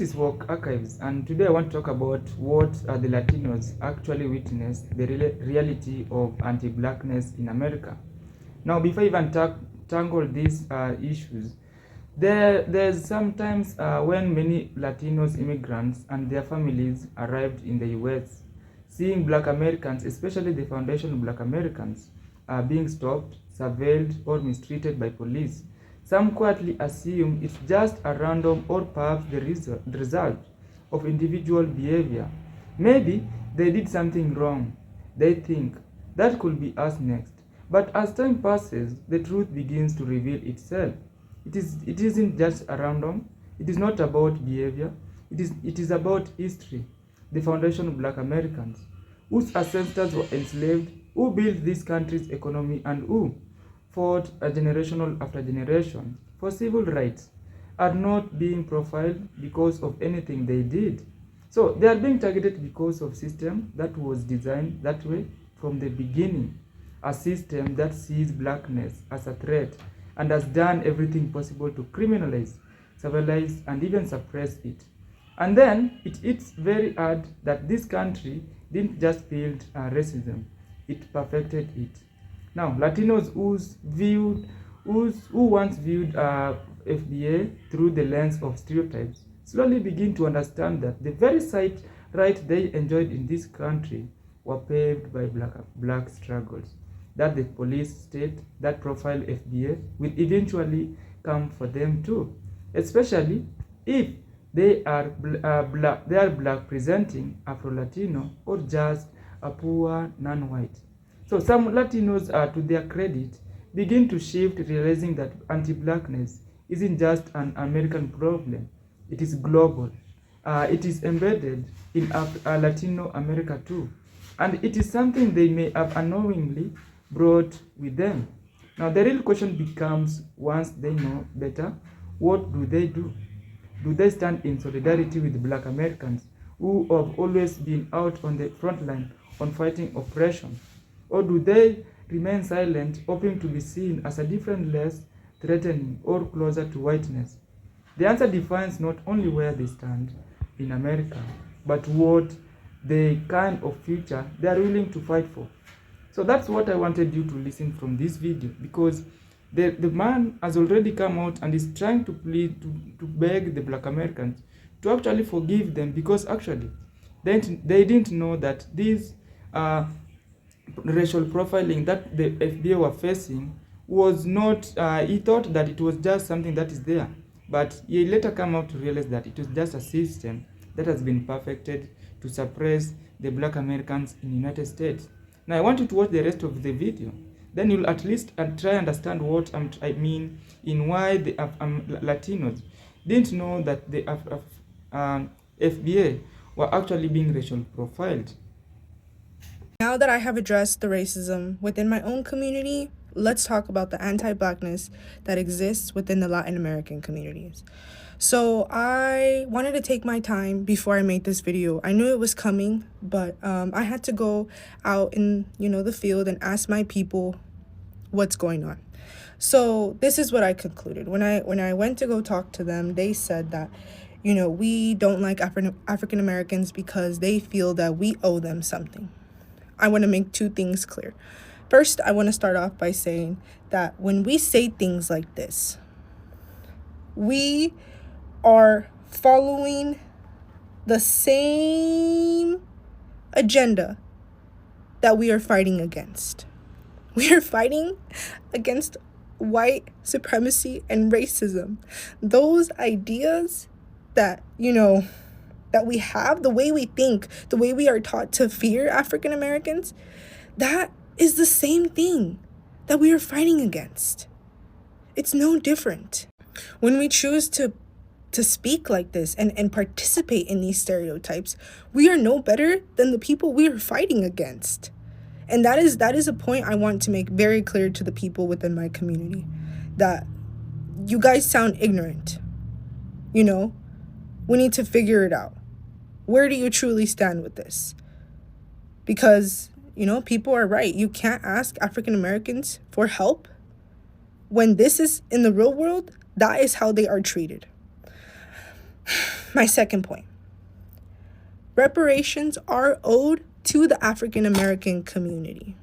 This is Work Archives, and today I want to talk about what the Latinos actually witnessed, the reality of anti-blackness in America. Now, before I even tackle these issues, there's sometimes when many Latinos immigrants and their families arrived in the U.S., seeing Black Americans, especially the foundational Black Americans, being stopped, surveilled, or mistreated by police. Some quietly assume it's just a random or perhaps the result of individual behavior. Maybe they did something wrong. They think that could be us next. But as time passes, the truth begins to reveal itself. It isn't just a random. It is not about behavior. It is about history, the foundation of Black Americans, whose ancestors were enslaved, who built this country's economy, and who fought a generation after generation for civil rights, are not being profiled because of anything they did. So they are being targeted because of system that was designed that way from the beginning, a system that sees blackness as a threat and has done everything possible to criminalize, civilize, and even suppress it. And then it's very hard that this country didn't just build racism, it perfected it. Now, Latinos who once viewed FBA through the lens of stereotypes slowly begin to understand that the very right they enjoyed in this country were paved by black struggles, that the police state that profile FBA will eventually come for them too, especially if they are black presenting Afro-Latino or just a poor non-white. So some Latinos, to their credit, begin to shift, realizing that anti-blackness isn't just an American problem. It is global. It is embedded in Latino America too. And it is something they may have unknowingly brought with them. Now the real question becomes, once they know better, what do they do? Do they stand in solidarity with Black Americans who have always been out on the front line on fighting oppression? Or do they remain silent, hoping to be seen as a different, less threatening, or closer to whiteness? The answer defines not only where they stand in America, but what the kind of future they are willing to fight for. So that's what I wanted you to listen from this video, because the man has already come out and is trying to plead, to beg the Black Americans to actually forgive them, because actually they didn't know that these racial profiling that the FBI were facing was not, he thought that it was just something that is there, but he later come out to realize that it was just a system that has been perfected to suppress the Black Americans in the United States. Now I want you to watch the rest of the video, then you'll at least try understand what I mean in why the Latinos didn't know that the FBA were actually being racial profiled. Now that I have addressed the racism within my own community, let's talk about the anti-blackness that exists within the Latin American communities. So I wanted to take my time before I made this video. I knew it was coming, but I had to go out in the field and ask my people what's going on. So this is what I concluded. When I went to go talk to them, they said that we don't like African Americans because they feel that we owe them something. I want to make two things clear. First, I want to start off by saying that when we say things like this, we are following the same agenda that we are fighting against. We are fighting against white supremacy and racism. Those ideas that, that we have, the way we think, the way we are taught to fear African Americans, that is the same thing that we are fighting against. It's no different. When we choose to speak like this and participate in these stereotypes, we are no better than the people we are fighting against. And that is a point I want to make very clear to the people within my community, that you guys sound ignorant. We need to figure it out. Where do you truly stand with this? Because, people are right. You can't ask African Americans for help when this is in the real world. That is how they are treated. My second point. Reparations are owed to the African American community.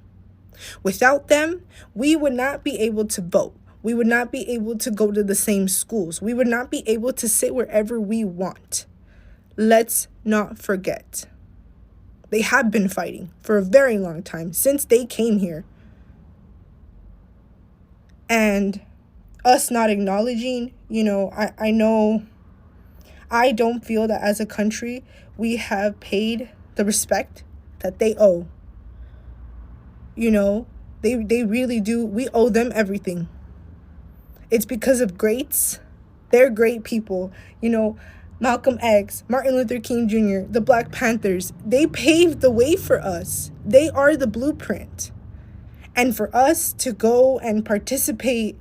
Without them, we would not be able to vote. We would not be able to go to the same schools. We would not be able to sit wherever we want. Let's not forget. They have been fighting for a very long time, since they came here. And us not acknowledging, I know I don't feel that as a country we have paid the respect that they owe. They really do. We owe them everything. It's because of greats. They're great people. Malcolm X, Martin Luther King Jr., the Black Panthers, they paved the way for us. They are the blueprint. And for us to go and participate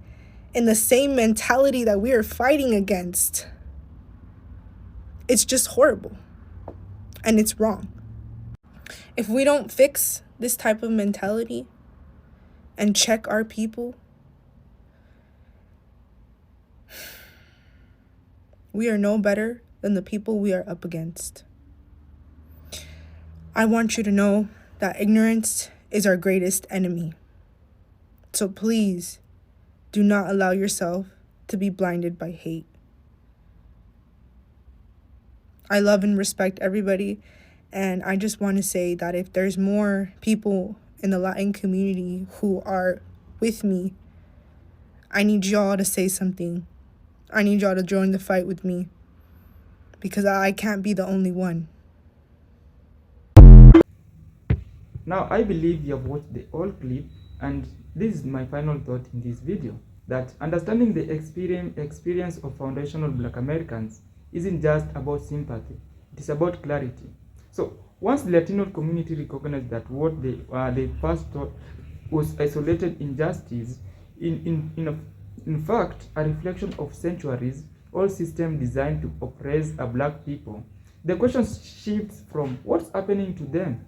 in the same mentality that we are fighting against, it's just horrible. And it's wrong. If we don't fix this type of mentality and check our people, we are no better than the people we are up against. I want you to know that ignorance is our greatest enemy. So please do not allow yourself to be blinded by hate. I love and respect everybody, and I just want to say that if there's more people in the Latin community who are with me, I need y'all to say something. I need y'all to join the fight with me, because I can't be the only one. Now, I believe you have watched the whole clip, and this is my final thought in this video, that understanding the experience of foundational Black Americans isn't just about sympathy, it is about clarity. So, once the Latino community recognized that what they first thought was isolated injustice, in fact, a reflection of centuries, all systems designed to oppress a Black people, the question shifts from what's happening to them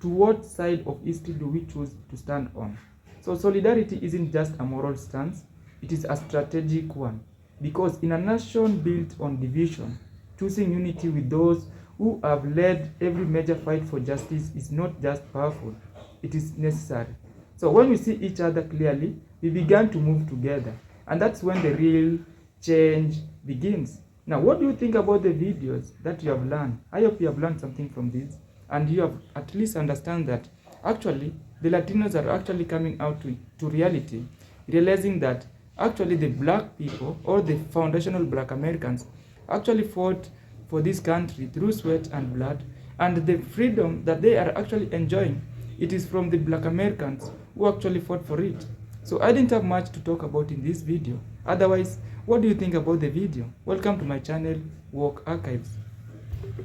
to what side of history do we choose to stand on. So solidarity isn't just a moral stance, it is a strategic one. Because in a nation built on division, choosing unity with those who have led every major fight for justice is not just powerful, it is necessary. So when we see each other clearly, we begin to move together. And that's when the real change begins. Now, what do you think about the videos that you have learned? I hope you have learned something from this, and you have at least understand that actually the Latinos are actually coming out to reality, realizing that actually the Black people or the foundational Black Americans actually fought for this country through sweat and blood, and the freedom that they are actually enjoying, it is from the Black Americans who actually fought for it. So I didn't have much to talk about in this video. Otherwise, what do you think about the video? Welcome to my channel, Walk Archives.